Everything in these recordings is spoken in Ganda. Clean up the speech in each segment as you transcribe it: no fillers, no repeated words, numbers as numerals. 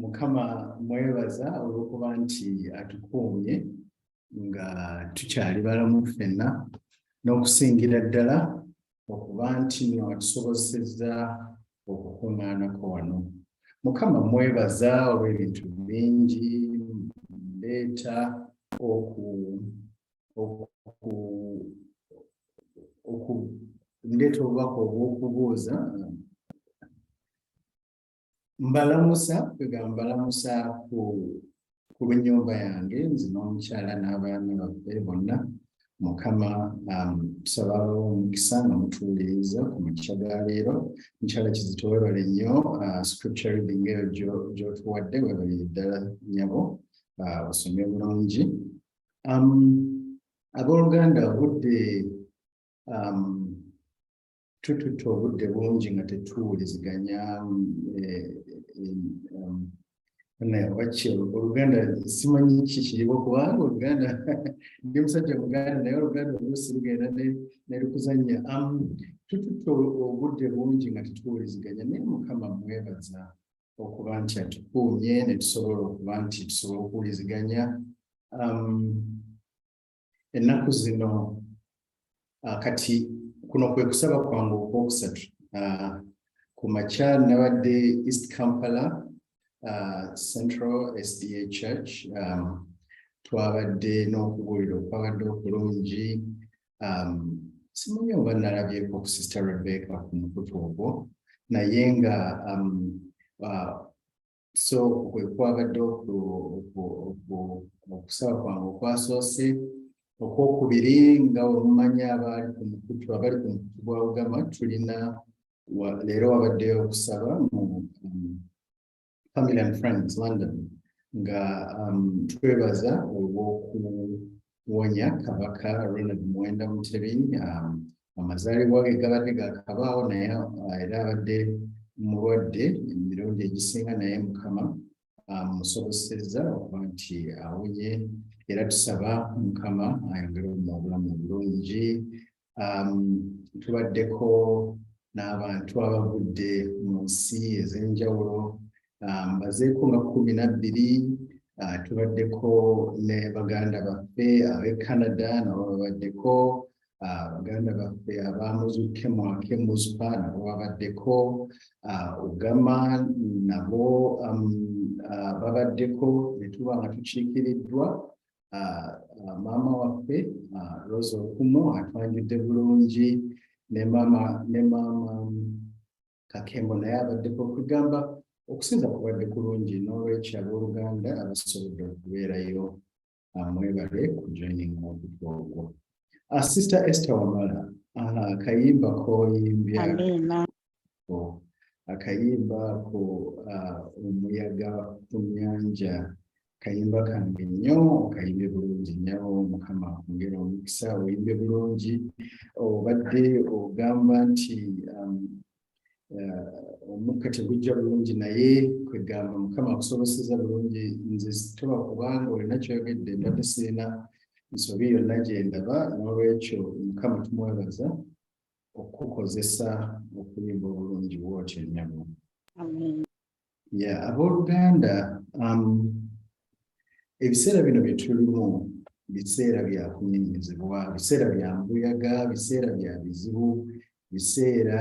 Mukama mwebaza olw'okuba nti atukuumye nga tukyali balamu ffenna n'okusingira ddala okuba nti atusobozesezza okukuŋŋaanako wano. Mukama mwebaza olw'ebintu bingi ndeeta ndeeta obubaka obw'okubuuza mbalamusa mbalamusa ku lw'ennyumba yange nze n'omukyala n'abaana baffe bonna. Mukama tusaba omukisa nga mutuwuliriza ku makya ga leero. Mukyala Kizito weebale nnyo, scripture reading eyo gy'otuwadde weebalire ddala nnyabo, osomye bulungi. Abooluganda obudde tututte obudde bungi nga tetuwuliziganya Oluganda simanyi kikiriwo kubanga Oluganda ndi musajja Muganda naye Oluganda oluusi lugenda ne lukuzannya. Tututte obudde bungi nga tetuwuliziganya naye Mukama mwebaza okuba nti atukuumye ne tusobola okuba nti tusobola okuwuliziganya. Ennaku zino kati kuno kwe kusaba kwange okwokusatu. Ku makya nabadde East Kampala Central SDA Church. Twabadde n'okubulira okwabadde okulungi. Simanyi oba nalabyeko ku Sister Rebecca ku mukutu ogwo naye nga so kwe kwabadde okusaba kwange okwasoose. Okwokubiri nga omumanya abali ku mukutu gwa UGAMAA tulina leero wabaddeyo okusaba mu Family and Friends London nga twebaza olw'okuwonya Kabaka Ronald Muwenda Mutebi. Amazaalibwa ge gabadde gaakabaawo naye era abadde mulwadde emirundi egisinga naye Mukama musobozesezza okuba nti awonye era tusaba Mukama ayongere obulamu obulungi. Tubaddeko n'abantu abavudde mu nsi ez'enjawulo mbazeeko nga 12. Tubaddeko ne baganda baffe ab'e Canada nabo babaddeko, baganda baffe abamuzuke mwake muzpa nabo babaddeko, UGAMAA nabo babaddeko ne tuba nga tukiikiriddwa. Maama waffe Rose Okumu atwanjudde bulungi ne maama Kakembo naye abaddeko. Okugamba okusinza kubadde kulungi n'olwekyo abooluganda abasobodde okubeerayo mwebale ku joining obutu ogwo. Sister Esther Wamala akayimba k'oyimbya akayimba ku omuyaga ku nnyanja, kayimba kange nnyo, okayimbe bulungi nnyo. Mukama akwongere omukisa, oyimbe bulungi. Obadde ogamba nti omukka tegujja bulungi naye kwegamba Mukama akusobozesezza bulungi. Nze situba kubanga olina kyogedde mbadde sirina nsobi yonna gye ndaba, n'olwekyo Mukama tumwebaza okukozesa okuyimba obulungi bw'otyo nnyabo. Abooluganda, ebiseera bino bye tulimu biseera bya kunyinyizibwa, biseera bya mbuyaga, biseera bya bizibu, biseera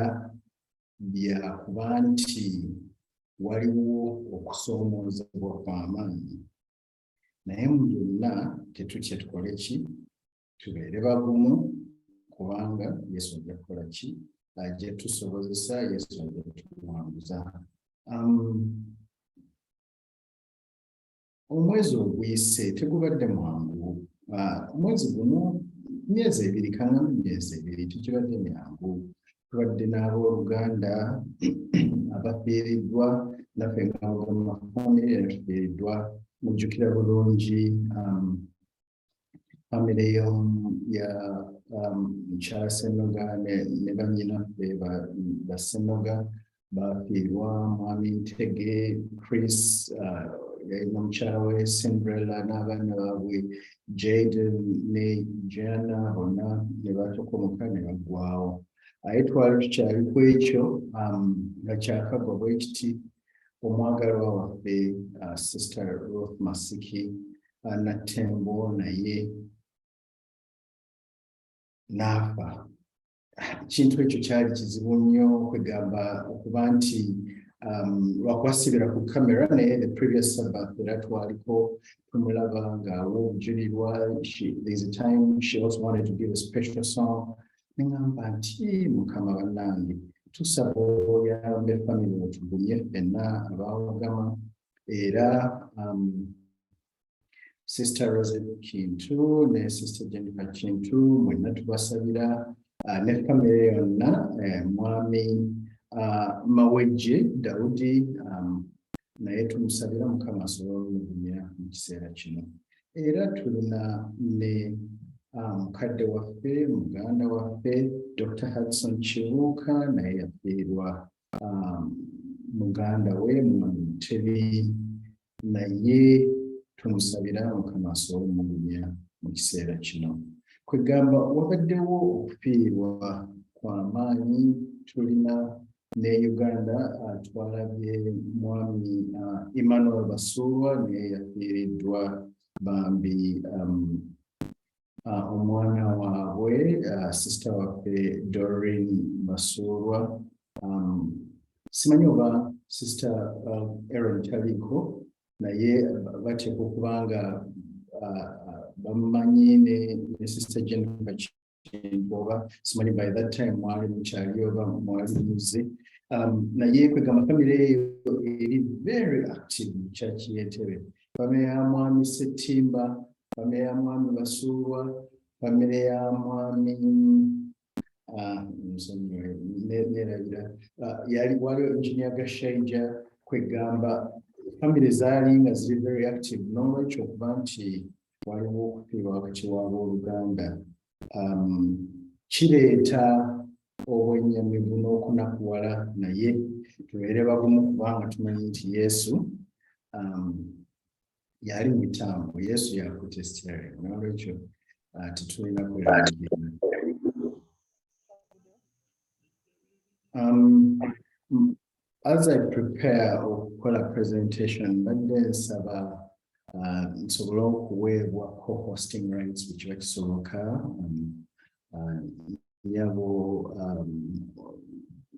bya kuba nti waliwo okusoomoozebwa kw'amaanyi. Naye mu byonna tetutye tukole ki? Tubeere bagumu kubanga Yesu ajja kukola ki? Ajja tusobozesa, Yesu ajja tuwanguza. Omwezi oguyise tegubadde mwangu. Omwezi gumu myezi 2 kangana myezi 2 tekibadde myangu. Tubadde n'abooluganda abafiiriddwa, naffe nga famire tufiiriddwa. Mujjukira bulungi famire ya mukyala Ssennoga ne bannyinaffe ba Ssennoga bafiirwa. Mwami Ntege Chris yalina mukyala we Cinderella n'abaana baabwe Jade ne Jana, bonna ne batokomoka ne baggwaawo. Aye twali tukyali ku ekyo nga kyakagwa bwe kiti omwagalwa waffe Sister Ruth Masiki Natembo naye n'afa. Ekintu ekyo kyali kizibu nnyo kwegamba okuba nti lwakwasibira ku kamera naye the previous sabbath era twaliko tumulaba ng'awa obujulirwa. There's a time she also wanted to give a special song. Neŋŋamba nti Mukama bannange tusaba oyambe family otugumye ffenna abaawagama era Sister Rose Kintu ne Sister Jennifer Kintu mwenna tubasabira ne family yonna mwami Mawejje Daudi naye tumusabira Mukama asobole omugumya mu kiseera kino. Era tulina ne mukadde waffe muganda waffe Dr. Hudson Kibuuka naye yafiirwa muganda we mwami Mutebi naye tumusabira Mukama asobole omugumya mu kiseera kino. Kwegamba wabaddewo okufiirwa kw'amaanyi. Tulina ne Uganda twalabye mwami Emmanuel Basulwa naye yafiiriddwa bambi omwana waabwe sister waffe Doreen Basulwa. Simanyi oba Sister Erin Taliko naye bateeka okuba nga bamumanyi ne Sister Jennifer Kintu oba simanyi by that time mwali mukyali oba mwali muze. Naye kwegamba family eyo eri very active mu church y'Entebbe. Family ya mwami Ssettimba, family ya mwami Basulwa, family ya mwami waliwo engineer Gashaija. Kwegamba family zaali nga ziri very active n'olwekyo okuba nti waliwo okufiirwa wakati w'abooluganda kireeta obwennyamivu n'okunakuwala naye tubeere bagumu kubanga tumanyi nti Yesu yali mu bitambo. Yesu yakutesitale n'olwekyo tetulina kweraliikirira. As I prepare okukola presentation mbadde nsaba nsobole okuweebwa co-hosting rights bwe kiba kisoboka. Yabo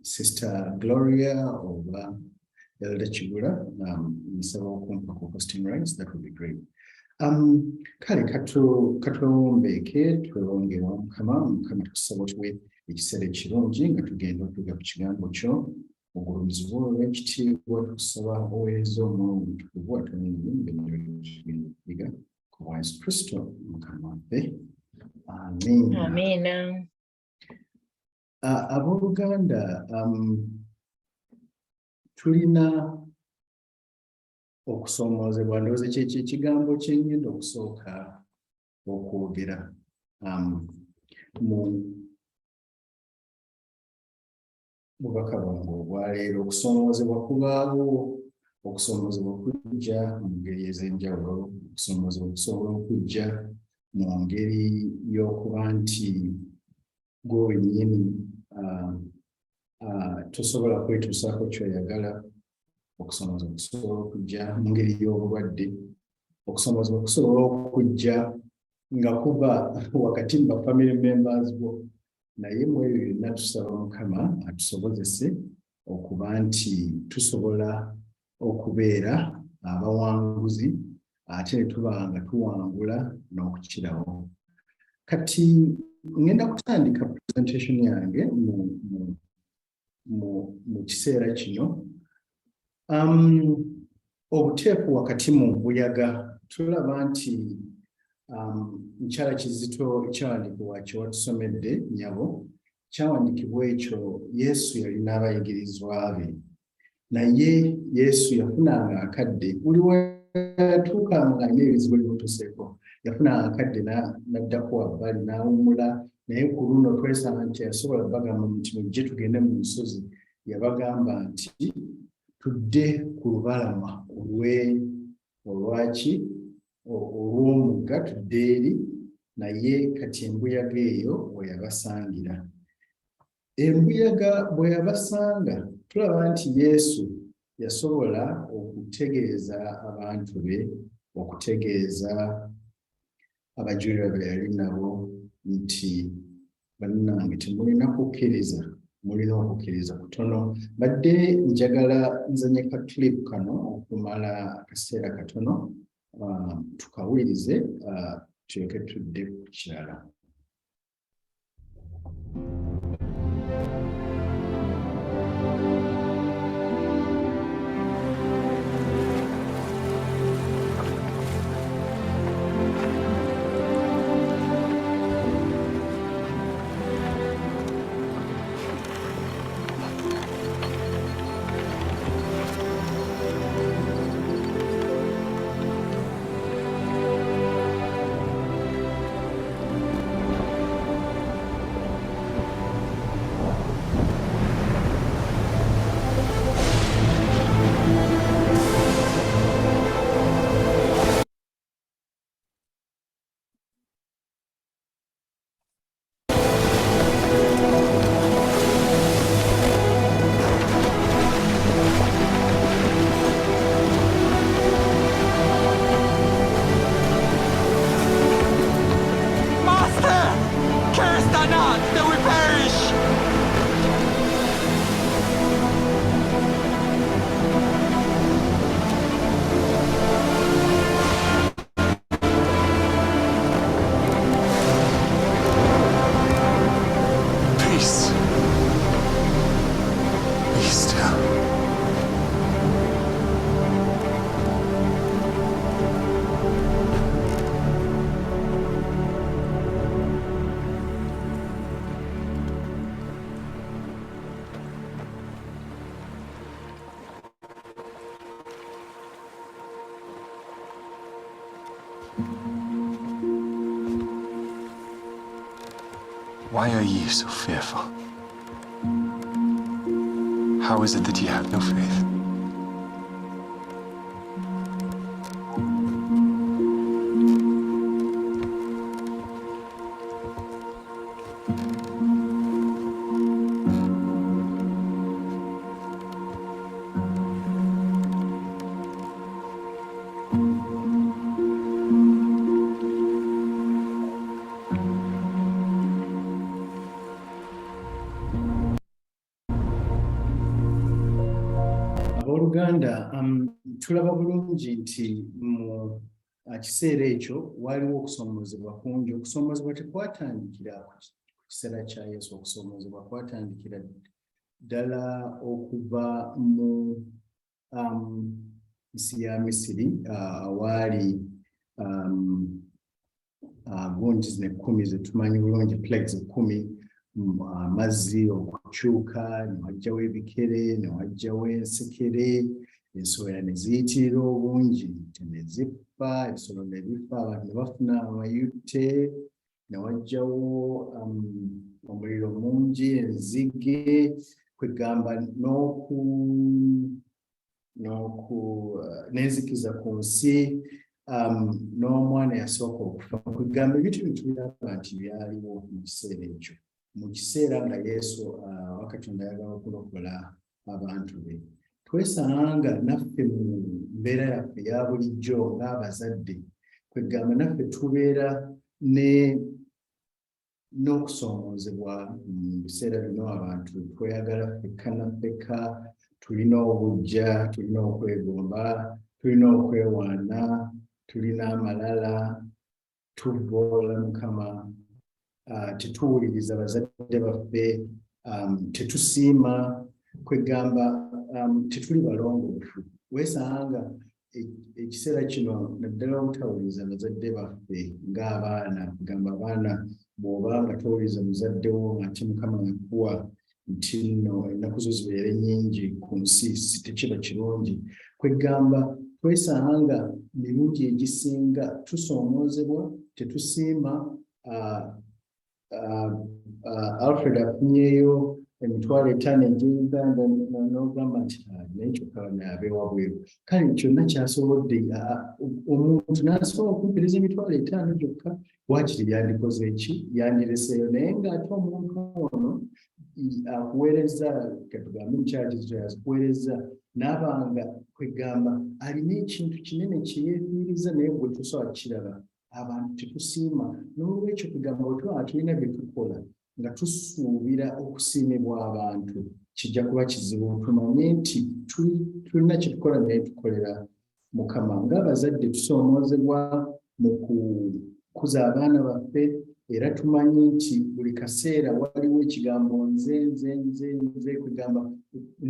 Sister Gloria oba Elder Chigula nsaba okumpa co-hosting rights, that would be great. Kale katwombeeke twewongere Mukama tusaba otuwe ekiseera ekirungi nga tugenda okuyiga ku kigambo kyo. Obugulumizi bwo olw'ekitiibwa tukusaba oweereza omulungi tukuvu atugenda ku bwa Yesu Kristo Mukama waffe. Amiina. Abooluganda tulina okusoomoozebwa. Ndowooza kyekyo ekigambo kye ngenda okusooka okwogera mu bubaka bwange obwaleero. Okusoomoozebwa kubaawo. Okusoomoozebwa kujja mu ngeri ez'enjawulo. Okusoomoozebwa kusobola okujja mu ngeri y'okuba nti gwe wennyini tosobola kwetuusaako ky'oyagala. Okusoomoozebwa kusobola okujja mu ngeri y'obulwadde. Okusoomoozebwa kusobola okujja nga kuba wakati mu bafamily members bo. Naye mu ebyo byonna tusaba Mukama atusobozese okuba nti tusobola okubeera abawanguzi ate ne tuba nga tuwangula n'okukirawo. Kati ngenda kutandika presentation yange mu kiseera kino. Obuteefu wakati mu mbuyaga. Tulaba nti Mukyala Kizito ekyawandiikibwa kye watusomedde nnyabo kyawandiikibwa ekyo Yesu yali n'abayigirizwa be. Naye Yesu yafunanga akadde. Buli watuukanga n'ebizibu ebimutuseeko yafunanga akadde n'addako wabbali n'awummula. Naye ku luno twesanga nti yasobola bagamba nti mujje tugende mu nsozi. Yabagamba nti tudde ku lubalama olw'omugga tudde eri. Naye kati embuyaga eyo bwe yabasangira. Embuyaga bwe yabasanga tulaba nti Yesu yasobola okutegeeza abantu be, okutegeeza abajulirwa be yali nabo nti bannange temulina kukkiriza, mulina okukkiriza kutono. Badde njagala nzanye ka clip kano okumala akaseera katono tukawulirize tulyoke tudde ku kirala. Why are you so fearful? How is it that you have no faith? Abooluganda, tulaba bulungi nti mu kiseera ekyo waliwo okusoomozebwa kungi. Okusoomozebwa tekwatandikira ku kiseera kya Yesu. Okusoomozebwa kwatandikira ddala okuva mu nsi ya Misiri awaali gonji ekkumi ze tumanyi bulungi, plagues 10, amazzi okukyuka, ne wajjawo ebikere, ne wajjawo ensekere, ensowera ne ziyitirira obungi, ne zipfa, ebisolo ne bifa, abantu ne bafuna amayute, ne wajjawo omuliro mungi, enzige, kwegamba n'enzikiza ku nsi, n'omwana yasooka okufa. Kwegamba ebintu bitulaba nti byaliwo mu kiseera ekyo, mu kiseera nga Yesu Katonda ayagala okulokola abantu be. Twesanga naffe mu mbeera yaffe eya bulijjo ng'abazadde, kwegamba naffe tubeera n'okusoomoozebwa mu biseera bino. Abantu tweyagala ffekka na ffekka, tulina obujja, tulina okwegomba, tulina okwewaana, tulina amalala, tuvvoola Mukama, tetuwuliriza bazadde baffe, tetusiima, kwegamba tetuli balongoofu. Weesanga ekiseera kino naddala obutawuliriza bazadde baffe ng'abaana, kugamba abaana bw'oba nga towuliriza muzadde wo ng'ate Mukama yakuwa nti nno ennaku zo zibeere nnyingi ku nsi, tekiba kirungi. Kwegamba twesanga mirundi egisinga tusoomoozebwa, tetusiima. Alfred afunyeyo emitwalo 5 egy'Uganda n'ogamba nti naye kyokka abeewabweru. Kale kyonna kyasobodde, omuntu n'asobola okumpiriza emitwalo 5 gyokka, waakiri yandikoze ki? Yandireseeyo. Naye ng'ate omuntu ono akuweereza, katugambe mukyala Kizito yazikuweereza n'abanga kwegamba alina ekintu kinene kyeyefiiriza naye bwe tusobola kiraba abantu tetusiima n'olwekyo kwegamba bwe tuba tulina bye tukola nga tusuubira okusiimibwa abantu kijja kuba kizibu tumanye nti tulina kye tukola naye tukolera Mukama ng'abazadde tusoomoozebwa mu kukuza abaana baffe era tumanyi nti buli kaseera waliwo ekigambo nze kwegamba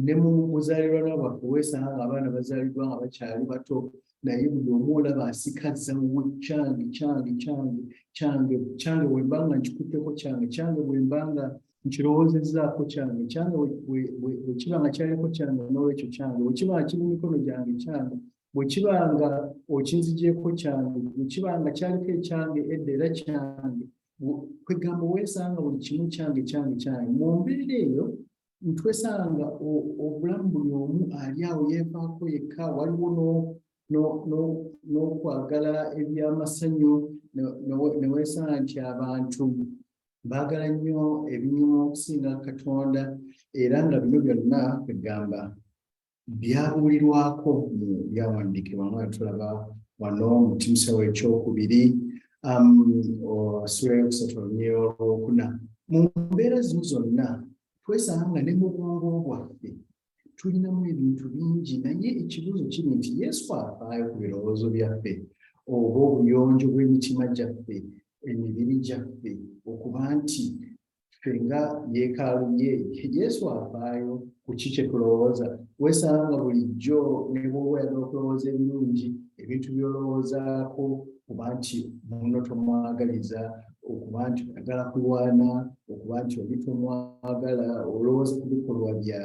ne mu buzaalirwa bwaffe weesanga ng'abaana bazaaliddwa nga bakyali bato naye buli omu olaba asikaza kyange bwe mba nga nkikutteko kyange bwe mba nga nkirowoozezzaako kyange bwe kiba nga kyaliko kyange n'olwekyo kyange bwe kiba nga kiri mu mikono gyange kyange bwe kiba nga okinzigyeko kyange bwe kiba nga kyaliko ekyange edda era kyange kwegamba weesanga buli kimu kyange mu mbeera eyo ntwesanga obulamu buli omu ali awo yeefaako yekka waliwo n'okwagala ebyamasanyu ne weesanga nti abantu baagala nnyo ebinyuma okusinga Katonda era nga bino byonna kwegamba byabuulirwako mu byawandiikibwa nga tulaba wano mu Timoseewo ekyokubiri sura yokusatu olwokuna mu mbeera zino zonna twesanga ne mu bwongo bwaffe tulinamu ebintu bingi naye ekibuuzo kiri nti Yesu afaayo ku birowoozo byaffe oba obuyonjo bw'emitima gyaffe emibiri gyaffe okuba nti ffe nga yeekaalu ye Yesu afaayo ku ki kye tulowooza weesanga bulijjo ne bw'oba oyagala okulowooza ebirungi ebintu by'olowoozaako okuba nti munno tomwagaliza okuba nti oyagala kulwana okuba nti oli tomwagala olowooza ku bikolwa bya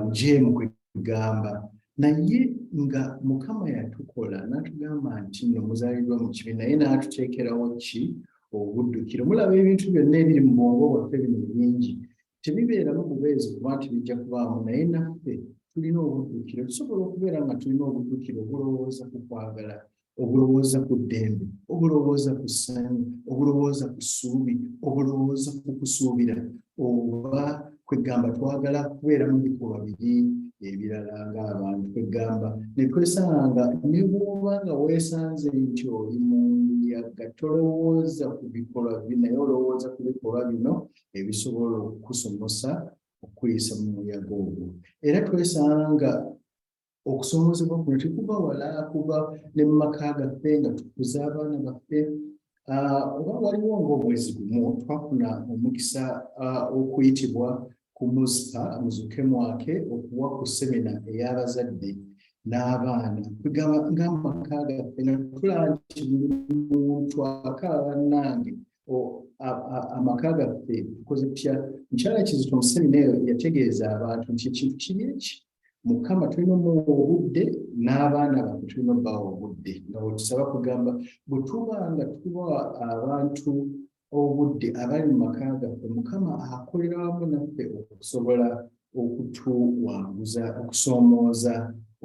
bujeemu kwegamba naye nga Mukama yatukola n'atugamba nti nno muzaaliddwa mu kibi naye n'atuteekerawo ki obuddukiro mulaba ebintu byonna ebiri mu bwongo bwaffe bino bingi tebibeeramu bubeezi kuba nti bijja kubaamu naye naffe tulina obuddukiro tusobola okubeera nga tulina obuddukiro obulowooza ku kwagala obulowooza ku ddembe obulowooza ku ssanyu obulowooza ku ssuubi obulowooza ku kusuubira oba kwegamba twagala kubeera mu bikolwa biri ebirala ng'abantu kwegamba ne twesanga ne bw'oba nga weesanze nti oli mu mbuyaga tolowooza ku bikolwa bino naye olowooza ku bikolwa bino ebisobola okukusomosa okuyisa mu muyaga ogwo era twesanga okusoomozebwa kuno tekuba wala kuba ne mu maka gaffe nga tukuza abaana baffe oba waliwo ng'omwezi gumu twafuna omukisa okuyitibwa ku muzuke mwake okuwa ku semina ey'abazadde n'abaana kwegamba ng'amaka gaffe nga tulaba nti buli muntu akaaba bannange amaka gaffe tukoze tutya mukyala Kizito mu semina eyo yategeeza abantu nti ekintu kiri eki Mukama tulina obudde n'abaana baffe tulina obbawa obudde nga bwe tusaba kugamba bwe tuba nga tuwa abantu obudde abali mu maka gaffe Mukama akolera wamu naffe okusobola okutuwanguza okusoomooza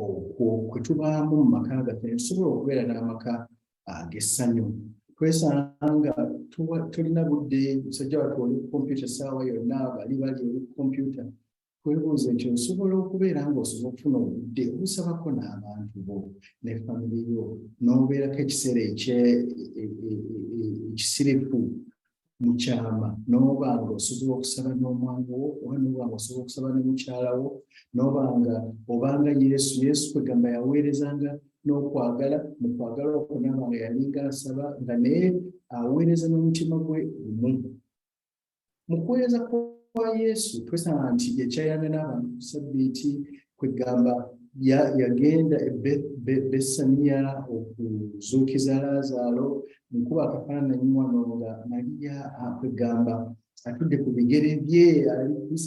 okwo kwe tubaamu mu maka gaffe ne tusobola okubeera n'amaka ag'essanyu twesanga tulina budde musajja wattu oli ku kompyuta essaawa yonna bali oli ku kompyuta twebuuze nti osobola okubeera ng'osobola okufuna obudde obusabako n'abantu bo ne famire yo n'obeerako ekiseera ekisirifu mu kyama n'oba nga osobola okusaba n'omwana wo oba n'oba nga osobola okusaba ne mukyala wo n'oba nga obanga Yesu kwegamba yaweerezanga n'okwagala mu kwagala okwo n'aba nga yalinga asaba nga naye aweereza n'omutima gwe gumu mu kuweereza kwa Yesu twesanga nti yakyayana n'abantu ku Ssabbiiti kwegamba yagenda Besaniya okuzuukiza Laazaalo nkuba akafaananyi wano nga Mariya kwegamba atudde ku bigere bye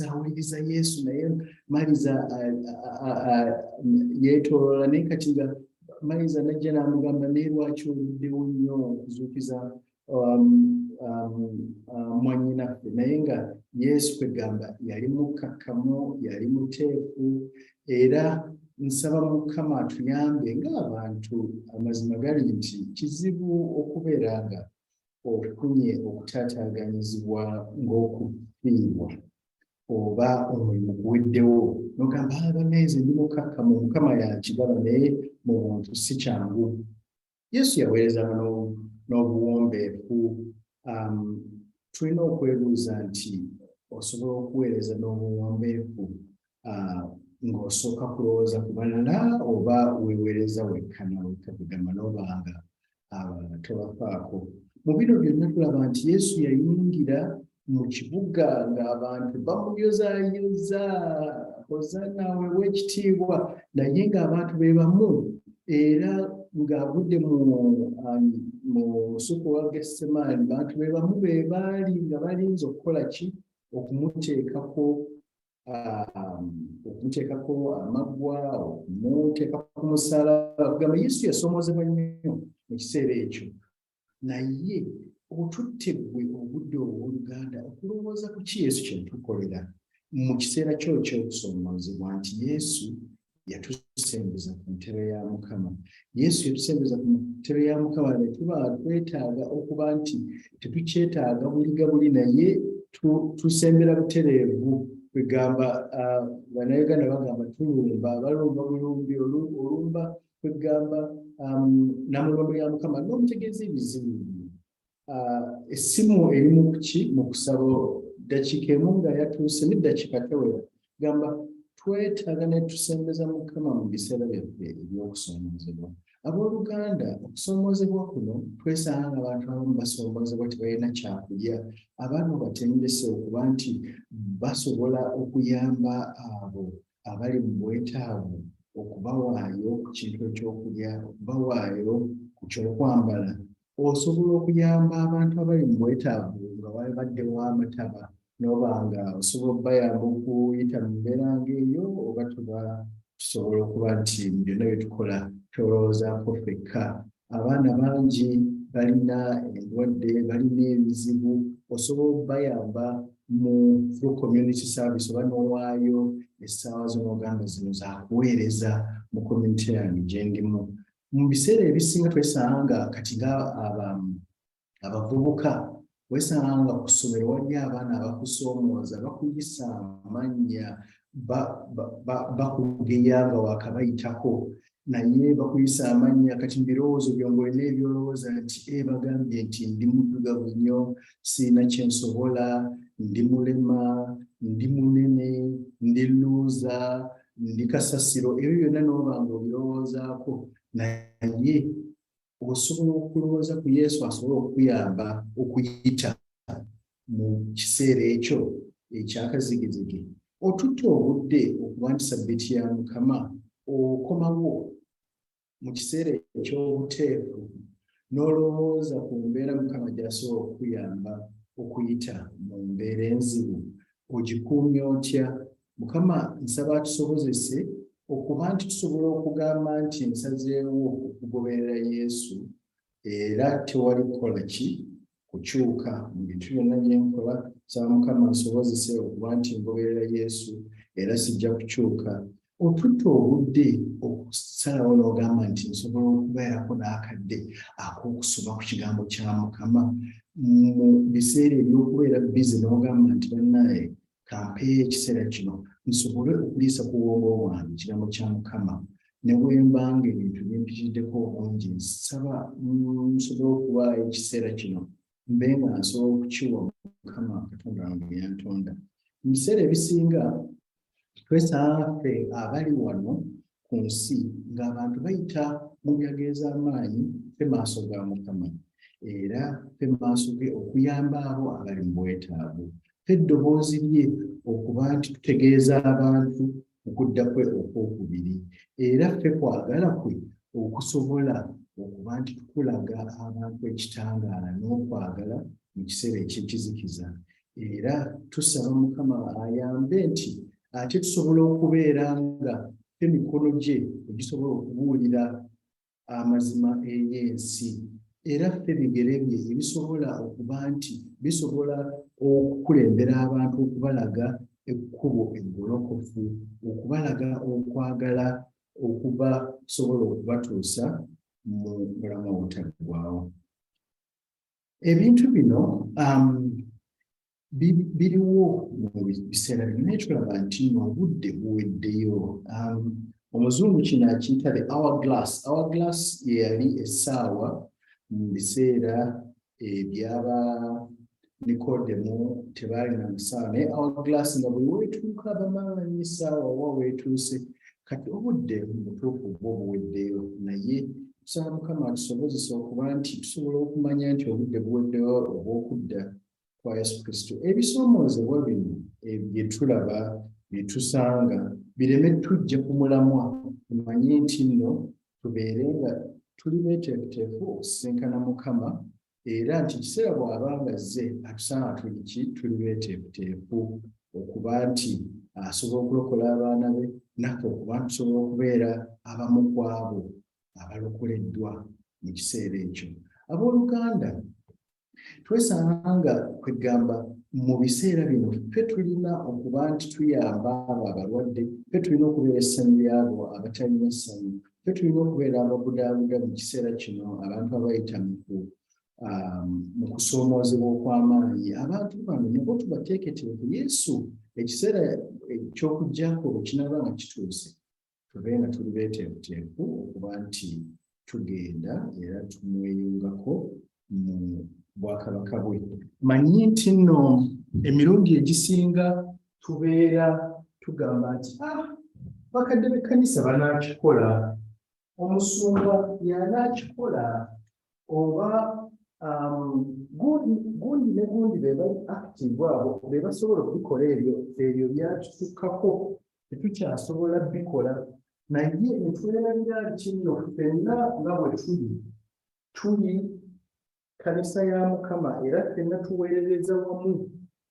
awuliriza Yesu naye Maliza yeetooloola naye kati nga Maliza najja n'amugamba naye lwaki oluddewo nnyo okuzuukiza mwannyinaffe naye nga Yesu kwegamba yali mukkakkamu yali muteefu era nsaba Mukama atuyambe ng'abantu amazima gali nti kizibu okubeera nga ofunye okutaataaganyizibwa ng'okufiibwa oba omulimu guweddewo n'ogamba abaneezi ndi mukkakkamu Mukama yankigaba naye mu buntu si kyangu. Yesu yaweerezanga n'obuwombeefu. Tulina okwebuuza nti osobola okuweereza n'obuwombeefu ng'osooka kulowooza ku balala oba weeweereza wekka nawe kagamba n'obanga tobafaako. Mu bino byonna tulaba nti Yesu yayingira mu kibuga ng'abantu bamuyozaayoza Hozaana weewe ekitiibwa, naye ng'abantu be bamu era ng'agudde mu lusuku lwa Getsemane, bantu be bamu be baali nga balinza okukola ki? Okumuteekako amaggwa, okumuteeka ku musaalaba. Kugamba Yesu yasomoozebwa nnyo mu kiseera ekyo, naye otutte ggwe obudde obw'Oluganda okulowooza ku ki Yesu kye yatukolera mu kiseera kyo ky'okusoomoozebwa, nti Yesu yatusembeza ku ntebe ya Mukama. Yesu yatusembeza ku ntebe ya Mukama ne tuba twetaaga okuba nti tetukyetaaga buliga buli, naye tusembera butereevu. Kwegamba Bannayuganda bagamba tulumba, balumba bulumbi, olumba kwegamba namulondo ya Mukama n'omutegeeza ebizibu. Essimu eri mu kuki? Mu kusaba ddakiika emu nga yatuuse n'eddakiika tewera. Gamba twetaaga ne tusembeza Mukama mu biseera byaffe eby'okusoomoozebwa. Abooluganda, okusoomoozebwa kuno twesanga abantu abamu basoomoozebwa tebalina kyakulya. Abaana batendese okuba nti basobola okuyamba abo abali mu bwetaavu, okubawaayo ku kintu ekyokulya, okubawaayo ku kyokwambala. Osobola okuyamba abantu abali mu bwetaavu nga babaddewo amataba, n'oba nga osobola okubayamba okuyita mu mbeera ng'eyo, oba tusobola okuba nti byonna bye tukola twolowoozaako ffekka. Abaana bangi balina endwadde, balina ebizibu, osobola okubayamba through community service, oba n'owaayo essaawa zo n'ogamba zino zaakuweereza mu community yange gye ndimu. Mu biseera ebisinga twesanga kati abavubuka wesanga ku ssomero wali abaana abakusoomooza, bakuyisa amannya, bakugeya nga wakabayitako, naye bakuyisa amannya kati mu birowoozo byongolina ebyolowooza nti bagambye nti ndi muddugavu nnyo, sirina kye nsobola, ndi mulema, ndi munene, ndi luuza, ndi kasasiro. Ebyo byonna n'oba nga obirowoozaako, naye osobola okulowooza ku Yesu asobola okuyamba okuyita mu kiseera ekyo ekyakazigizigi. Otutte obudde okuba nti Sabbiiti ya Mukama, okomawo mu kiseera eky'obuteefu n'olowooza ku mbeera Mukama gy'asobola okuyamba okuyita mu mbeera enzibu. Ogikuumya otya? Mukama nsaba atusobozese okuba nti tusobola okugamba nti nsazeewo okugoberera Yesu, era tewali kukola ki? Kukyuka mu bintu byonna bye nkola. Nsaba Mukama nsobozese okuba nti ngoberera Yesu era sijja kukyuka. Otutte obudde okusalawo n'ogamba nti nsobola okubeerako n'akadde ak'okusoma ku kigambo kya Mukama mu biseera eby'okubeera bizi, n'ogamba nti bannaye kampeeyo ekiseera kino nsobole okuliisa ku bwongo bwange ekigambo kya Mukama, ne bwembanga ebintu bimpitiddeko obungi, nsaba nsobole okubaayo ekiseera kino mbe nga nsobola okukiwa Mukama Katonda wange yantonda. Mu biseera ebisinga twesanga ffe abali wano ku nsi ng'abantu bayita mu mbuyaga ez'amaanyi ffe maaso ga Mukama, era ffe maaso ge okuyamba abo abali mu bwetaavu. Ffe eddoboozi lye okuba nti tutegeeza abantu okudda kwe okwokubiri, era ffe kwagala kwe okusobola okuba nti tukulaga abantu ekitangaala n'okwagala mu kiseera eky'ekizikiza. Era tusaba Mukama ayambe nti ate tusobola okubeera nga ffe emikono gye egisobola okubuulira amazima ey'ensi, era ffe bigere bye ebisobola okuba nti bisobola okukulembera abantu, okubalaga ekkubo eggolokofu, okubalaga okwagala okubasobola okubatuusa mu bulamu obutaggwaawo. ebintu bino biriwo mu biseera bino naye tulaba nti obudde buweddeyo. Omuzungu kino akiyita the hourglass. Hourglass ye yali essaawa mu biseera ebyaba Nikodemu tebaalina musaawa, naye hourglass nga bwe weetuuka bamanyi essaawa wa weetuuse. Kati obudde mutuufu bwo buweddeyo, naye tusaba Mukama atusobozesa okuba nti tusobola okumanya nti obudde buweddeyo obw'okudda kwa Yesu Kristo. Ebisoomozebwa bino bye tulaba bye tusanga bireme tujja ku mulamwa, tumanye nti nno tubeere nga tuli beeteefuteefu okusisinkana Mukama, era nti kiseera bw'aba nga azze atusanga tuli beeteefuteefu okuba nti asobola okulokola abaana be, naffe okuba tusobola okubeera abamu ku abo abalokoleddwa mu kiseera ekyo. Abooluganda, twesanga kwegamba mu biseera bino ffe tulina okuba nti tuyamba abo abalwadde, ffe tulina okubeera essanyu lyabo abatalina essanyu, ffe tulina okubeera ababudaabuda mu kiseera kino abantu abayita mu kusoomoozebwa okw'amaanyi. Abantu bano nabo tubateeketeefu Yesu ekiseera eky'okujjako bwe kinaaba nga kituuse, tube nga tuli beeteefuteefu okuba nti tugenda era tumweyungako mu bwakabaka bwe. Manyi nti nno emirundi egisinga tubeera tugamba nti bakadde b'ekkanisa banaakikola, omusumba y'anaakikola, oba gundi ne gundi be bali active abo be basobola okubikola ebyo byatutukkako tetukyasobola bikola. Naye ne twerabira nti nno ffenna nga bwe tuli Kkanisa ya Mukama, era ffenna tuweerereza wamu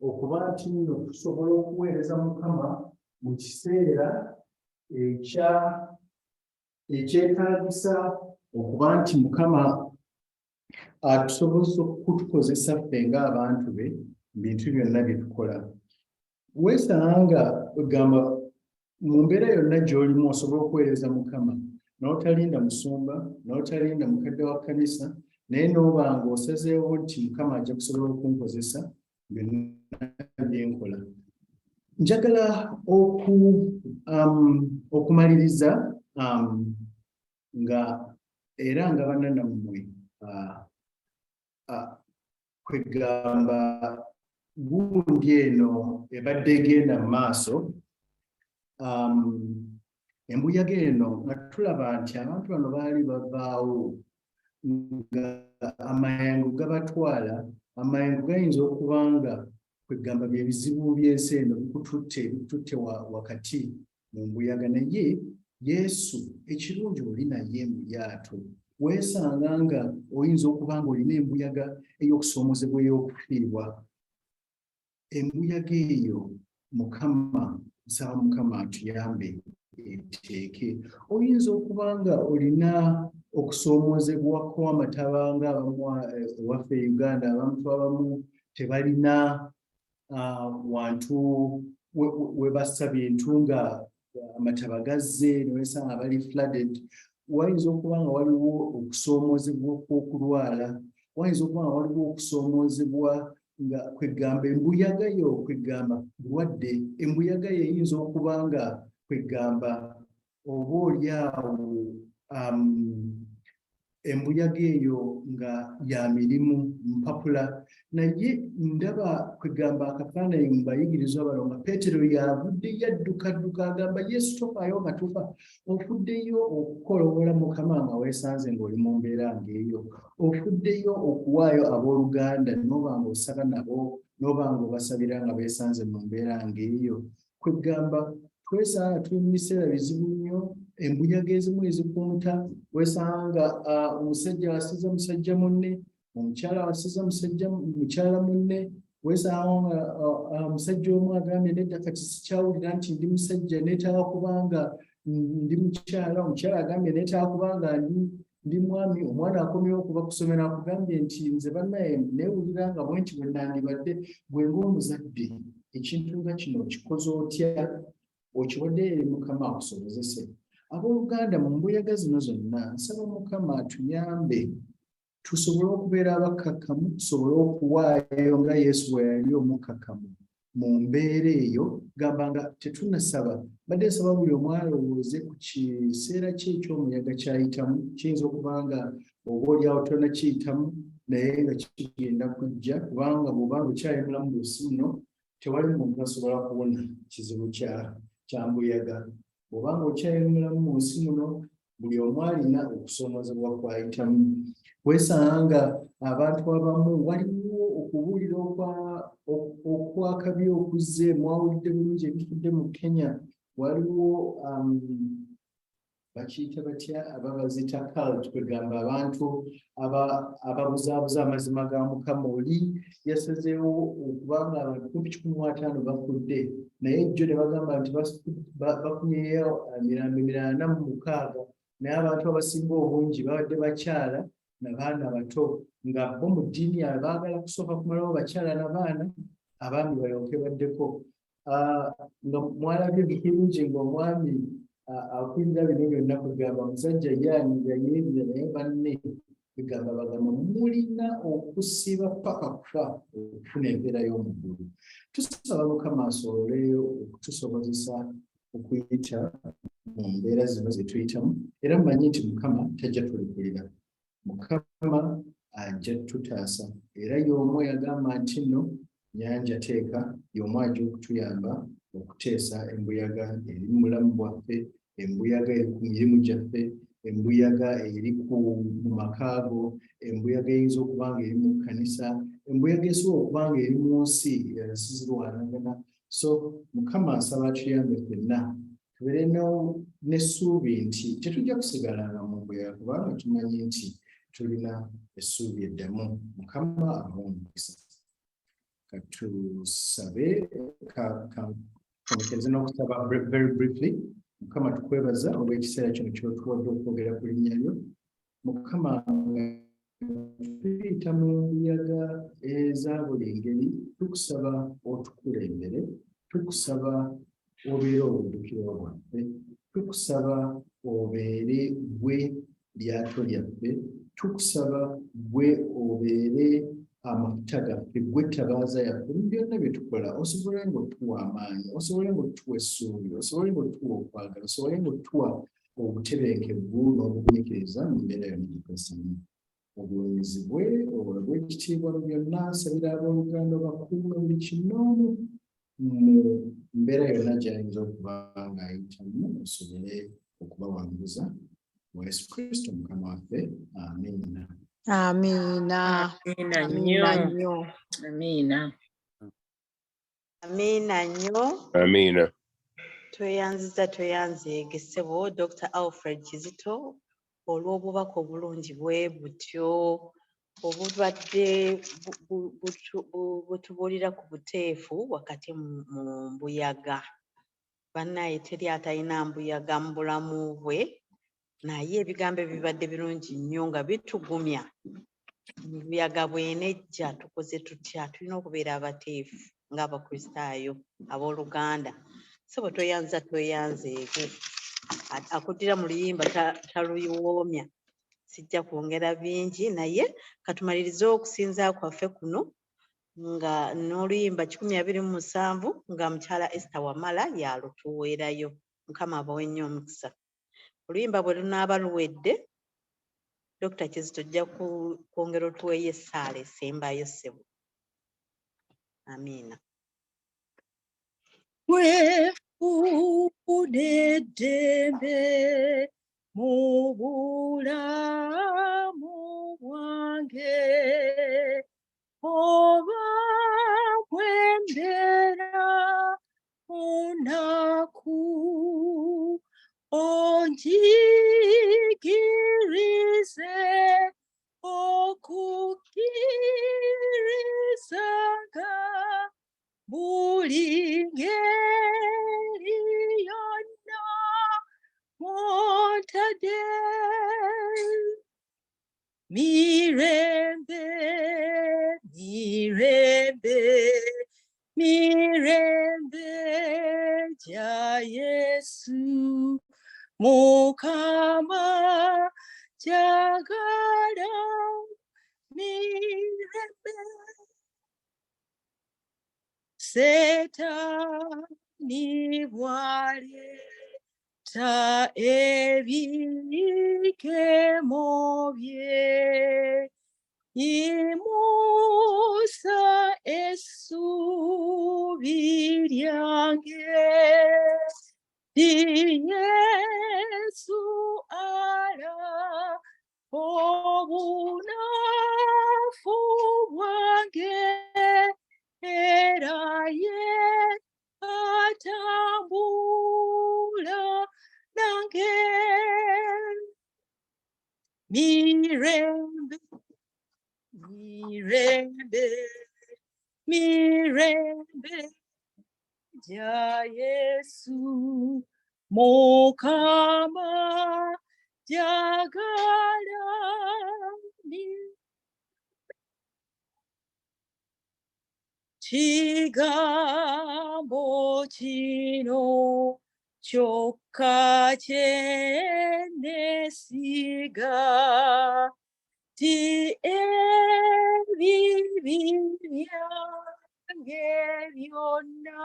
okuba nti nno tusobola okuweereza Mukama mu kiseera ekyetaagisa okuba nti Mukama atusobozesa okutukozesa ffe ng'abantu be mu bintu byonna bye tukola. Weesanga ogamba mu mbeera yonna gy'olimu osobola okuweereza Mukama n'otalinda musumba, n'otalinda mukadde wa kkanisa, naye n'oba ng'osazeewo nti Mukama ajja kusobola okunkozesa byonna bye nkola. Njagala okumaliriza nga era nga bannanammwe kwegamba gundi eno ebadde egenda mu maaso, embuyaga eno nga tulaba nti abantu bano baali bavaawo nga amayengo gabatwala. Amayengo gayinza okuba nga kwegamba bye bizibu by'ensi eno bikututte wakati mu mbuyaga, naye Yesu ekirungi oli naye mu lyato, weesanga nga oyinza okuba nga olina embuyaga ey'okusoomozebwa ey'okufiirwa. Embuyaga eyo Mukama, nsaba Mukama atuyambe eteeke. Oyinza okuba nga olina okusoomoozebwa kw'amataba ng'abamu ewaffe e Uganda, abantu abamu tebalina wantu we bassa bintu nga amataba gazze, niweesanga bali flooded. Wayinza okuba nga waliwo okusoomoozebwa kw'okulwala, wayinza okuba nga waliwo okusoomoozebwa nga kwegamba embuyaga yo kwegamba bulwadde. Embuyaga yo eyinza okuba nga kwegamba oba oliawo embuyaga eyo nga ya mirimu mpapula. Naye ndaba kwegamba akafaananyi mu bayigirizwa bano nga Peetero yavuddeyo addukadduka agamba Yesu tofaayo nga tufa, ofuddeyo okukoloola Mukama nga weesanze ng'oli mu mbeera ng'eyo, ofuddeyo okuwaayo abooluganda n'oba ng'osaba nabo, n'oba ng'obasabira nga beesanze mu mbeera ng'eyo. Kwegamba twesanga tuli mu biseera bizibu nnyo, embuyaga ezimu ezikunta, weesanga omusajja wasiza musajja munne, omukyala wasiza mukyala munne, weesanga omusajja omu agambye nedda kati sikyawulira nti ndi musajja neetaaga kubanga ndi mukyala, omukyala agambye neetaaga kubanga ndi mwami, omwana akomyewo okuva ku ssomero akugambye nti nze bannaye neewulira nga bwenti bwe nandibadde. Gwe ng'omuzadde ekintu nga kino kikoze otya? Okiwadde eri Mukama akusobozese. Abooluganda, mu mbuyaga zino zonna nsaba Mukama atuyambe tusobole okubeera abakakkamu, tusobole okuwaayo nga Yesu bwe yali omukakkamu mu mbeera eyo. Gamba nga tetunnasaba, badde nsaba buli omu alowooze ku kiseera kye eky'omuyaga kyayitamu. Kiyinza okuba nga oba oliawo tonnakiyitamu naye nga kigenda kujja, kubanga bw'oba nga okyali mulamu bw'osi muno tewali muntu asobola kuwona kizibu kya mbuyaga. Bw'oba nga okyali mulamu mu nsi muno buli omu alina okusoomozebwa kwayitamu. Weesanga abantu abamu waliwo okubuulira okwakabi okuzze, mwawulidde bulungi ebifudde mu Kenya. Waliwo bakiyita batya, ababazita cult, kwegamba abantu ababuzaabuza amazima ga Mukama. Oli yasazeewo okubanga abantu 150 bafudde, naye jjo ne bagamba nti bafunyeyo mirambo 46, naye abantu abasinga obungi babadde bakyala n'abaana bato, nga bo mu ddiini baagala kusooka kumalawo bakyala n'abaana, abaami balyoke baddeko. Nga mwalabye bulungi ng'omwami akulira bino byonna kugamba omusajja yanyiga yeebira naye banne bigamba bagamba mulina okusiba paka kufa okufuna embeera y'omu ggulu. Tusaba Mukama asobole okutusobozesa okuyita mu mbeera zino ze tuyitamu, era mumanyi nti Mukama tajja tulekulira. Mukama ajja tutaasa, era y'omu yagamba nti nno nnyanja teeka, y'omu ajja okutuyamba okuteesa embuyaga eri mu bulamu bwaffe, embuyaga eri ku mirimu gyaffe, embuyaga eri mu makaago, embuyaga eyinza okuba nga eri mu kkanisa, embuyaga esobola okuba nga eri mu nsi yazizirwanagana. So Mukama asaba atuyambe ffenna tubeere n'essuubi nti tetujja kusigalanga mu mbuyaga, kubanga tumanyi nti tulina essuubi eddamu. Mukama abawe omukisa. Katusabe kamuteeze n'okusaba very briefly. Mukama tukwebaza olw'ekiseera kino ky'otuwadde okwogera ku linnya lyo. Mukama tuyita mu mbuyaga eza buli ngeri, tukusaba otukulembere, tukusaba obeere obuddukiro bwaffe, tukusaba obeere gwe lyato lyaffe, tukusaba gwe obeere amafuta gaffe, gwe ttabaaza yaffe. Mu byonna bye tukola osobole ng'otuwa amaanyi, osobole ng'otuwa essuubi, osobole ng'otuwa okwagala, osobole ng'otuwa obutebenkevu n'obugumiikiriza mu mbeera yonna gye twesiimu. Obuweerezibwe olabwe ekitiibwa mu byonna, nsabira abooluganda bakuume buli kinoomu mu mbeera yonna gy'ayinza okuba ng'ayitamu, osobole okubawanguza mu Yesu Kristo Mukama waffe. Amiina. Amiina. Amiina nnyo. Amiina. Amiina nnyo. Amiina. Tweyanzeege ssebo Dr. Alfred Kizito olw'obubaka obulungi bwe butyo obubadde butubuulira ku buteefu wakati mu mbuyaga. Bannaye teri atalina mbuyaga mu bulamu bwe, naye ebigambo ebibadde birungi nnyo nga bitugumya. Embuyaga bw'enejja tukoze tutya? Tulina okubeera abateefu ng'Abakristaayo abooluganda. Ssebo tweyanzeege. Akuddira mu luyimba taluyiwoomya. Sijja kwongera bingi naye katumalirize okusinza kwaffe kuno nga n'oluyimba 227 nga mukyala Esther Wamala yalutuweerayo. Mukama abawe nnyo omukisa. Oluyimba bwe lunaaba luwedde, Dr. Kizito ojja kwongera otuweeyo essaala esembayo ssebo. Amiina. Wefune eddembe mu bulamu bwange oba bwembeera munaku onjigirize okukirizanga buli ngeri yonna mw'ontadde. Mirembe, mirembe, mirembe gya Yesu Mukama gy'agala mirembe Setani bwaleta ebikemo bye imusa essubi lyange di Yesu ala obunafu bwange era ye atambula nange mirembe mirembe mirembe ja Yesu Mukama jagala Chigambo chino kyokka kye nesiga ti ebibi byange byonna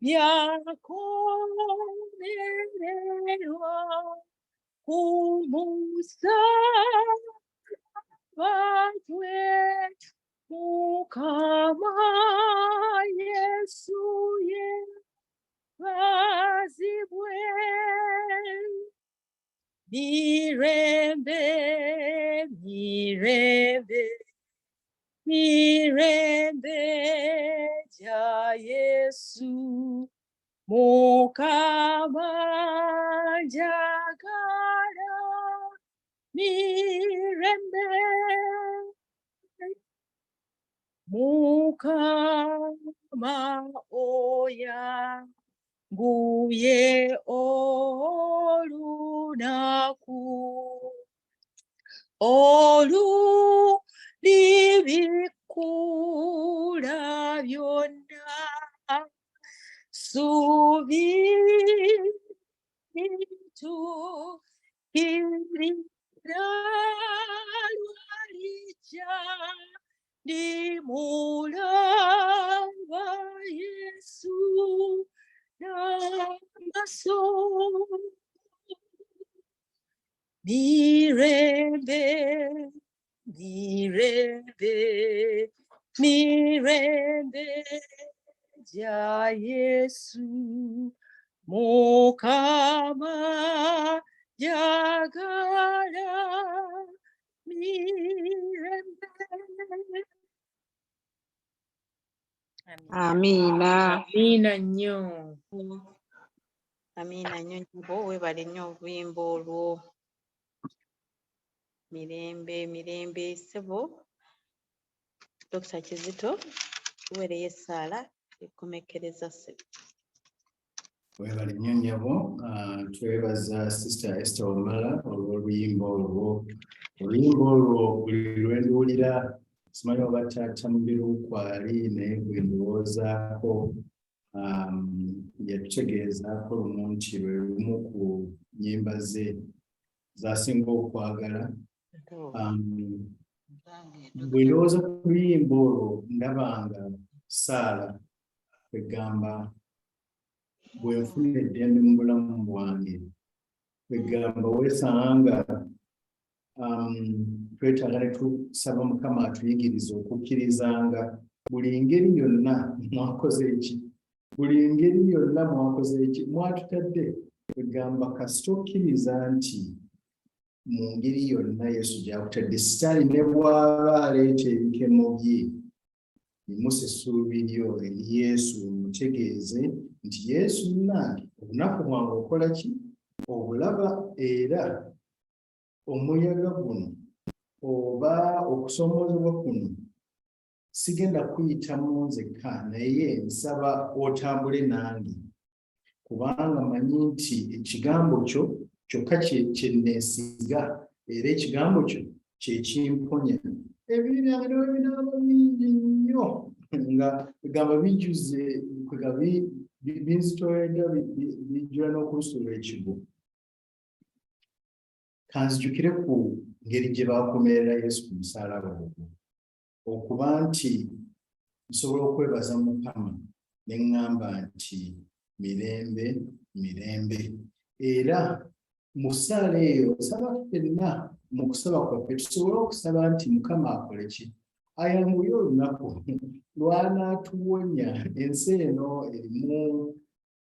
byakomererwa ku musaraba gwe Mukama Yesu ye bazibwe mirembe mirembe mirembe ja Yesu Mukama jagala mirembe Mukama oya nguye olunaku olulibikula byonna subitu kirira lwalija di mulaba Yesu namaso mirembe mirembe mirembe ja Yesu Mukama jagala mirembe. Amina. Amina nnyo. Amina nnyo nnyabo weebale nnyo obuyimba olwo. Mirembe mirembe ssebo. Dr. Kizito tuweereyo essaala ekkomekereza ssebo. Weebale nnyo nnyabo, twebaza Sister Esther Omala olw'oluyimba olwo. Oluyimba olwo buli lwe nduwulira simanyi oba taata mubiruukwali naye gwe ndowoozaako yatutegeezaako lumu nti lwe lumu ku nnyimba ze z'asinga okwagala. Bwe ndowooza ku luyimba olwo ndabanga Saala kwegamba bwe nfunira eddembe mu bulamu bwange, kwegamba weesanga twetaaga ne tusaba Mukama atuyigirize okukkirizanga buli ngeri yonna mwakoze eki, buli ngeri yonna mwakoze eki, mwatutadde. Kwegamba kasita okkiriza nti mu ngeri yonna Yesu gy'akutadde, Sitaani ne bw'aba aleeta ebikemo bye, yimusa essuubi lyo eri Yesu, mutegeeze nti Yesu nange olunaku bwange okola ki? Obulaba, era omuyaga guno oba okusoomoozebwa kuno sigenda kuyitamu nzekka, naye nsaba otambule nange, kubanga manyi nti ekigambo kyo kyokka kye neesiga, era ekigambo kyo kye kimponya. Ebibi byange ne binaaba bingi nnyo nga egamba bijjuze binzitoledde bijjula n'okunsuula ekigo. kanzijukire ku ngeri gye baakomerera Yesu ku musaalaba ogwo okuba nti nsobola okwebaza Mukama ne ŋŋamba nti mirembe mirembe era mu ssaala eyo nsaba ffenna mu kusaba kwaffe tusobole okusaba nti Mukama akole ki ayanguye olunaku lw'anaatuwonya ensi eno erimu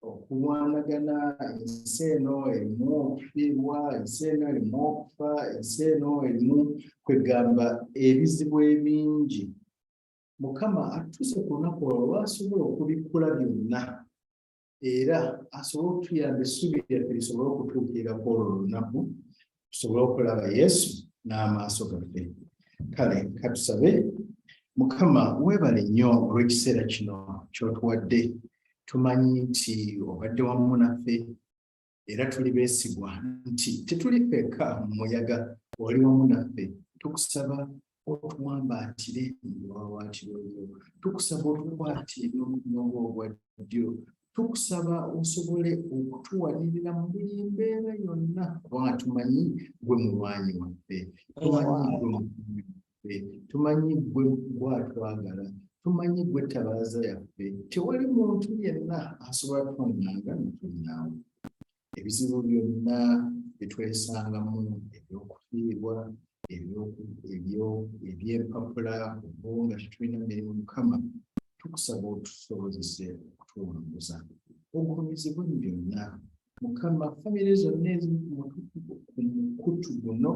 okulwanagana ensi eno erimu okufiirwa ensi eno erimu okufa ensi eno erimu kwegamba ebizibu ebingi Mukama atuuse ku lunaku olwo lw'asobola okubikkula byonna era asobole okutuyamba essuubi lyaffe lisobole okutuukirako olwo olunaku tusobole okulaba Yesu n'amaaso gaffe kale katusabe Mukama weebale nnyo olw'ekiseera kino ky'otuwadde tumanyi nti obadde wamu naffe era tuli beesigwa nti tetuli ffekka mu muyaga oli wamu naffe tukusaba otuwambaatire ebiwawaatiro byo tukusaba otukwatire n'omukono gwo ogwa ddyo tukusaba osobole okutuwanirira mu buli mbeera yonna kubanga tumanyi gwe mulwanyi waffe tumanyi gwe gwatwagala tumanyi gwe ttabaaza yaffe tewali muntu yenna asobola twanganga netulinaawo ebizibu byonna byetwesangamu ebyokufiirwa ebyempapula okuba nga tetulina mirimu Mukama tukusaba otusobozese okutuwanguza ogulumizibwe mu byonna Mukama famire zonna eziri ku mukutu guno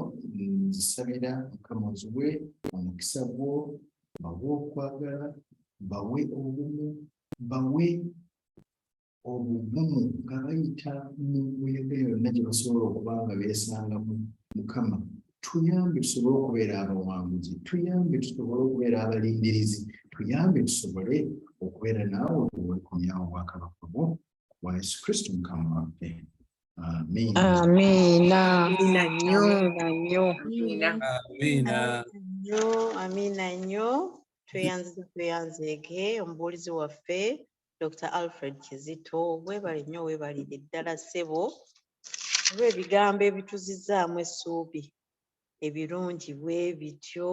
nzisabira Mukama oziwe omukisa gwo bawe okwagala bawe obumu bawe obugumu nga bayita mu muyaga yonna gye basobola okuba nga beesangamu Mukama tuyambe tusobole okubeera abawanguzi tuyambe tusobole okubeera abalindirizi tuyambe tusobole okubeera naawe obulikomyawo obwakabaka bwo wa Yesu Kristo Mukama waffe amiina Amiina. Amiina nnyo tweyanzeege omubuulizi waffe Dr. Alfred Kizito weebale nnyo weebalire ddala ssebo olw'ebigambo ebituzizaamu essuubi ebirungi bwe bityo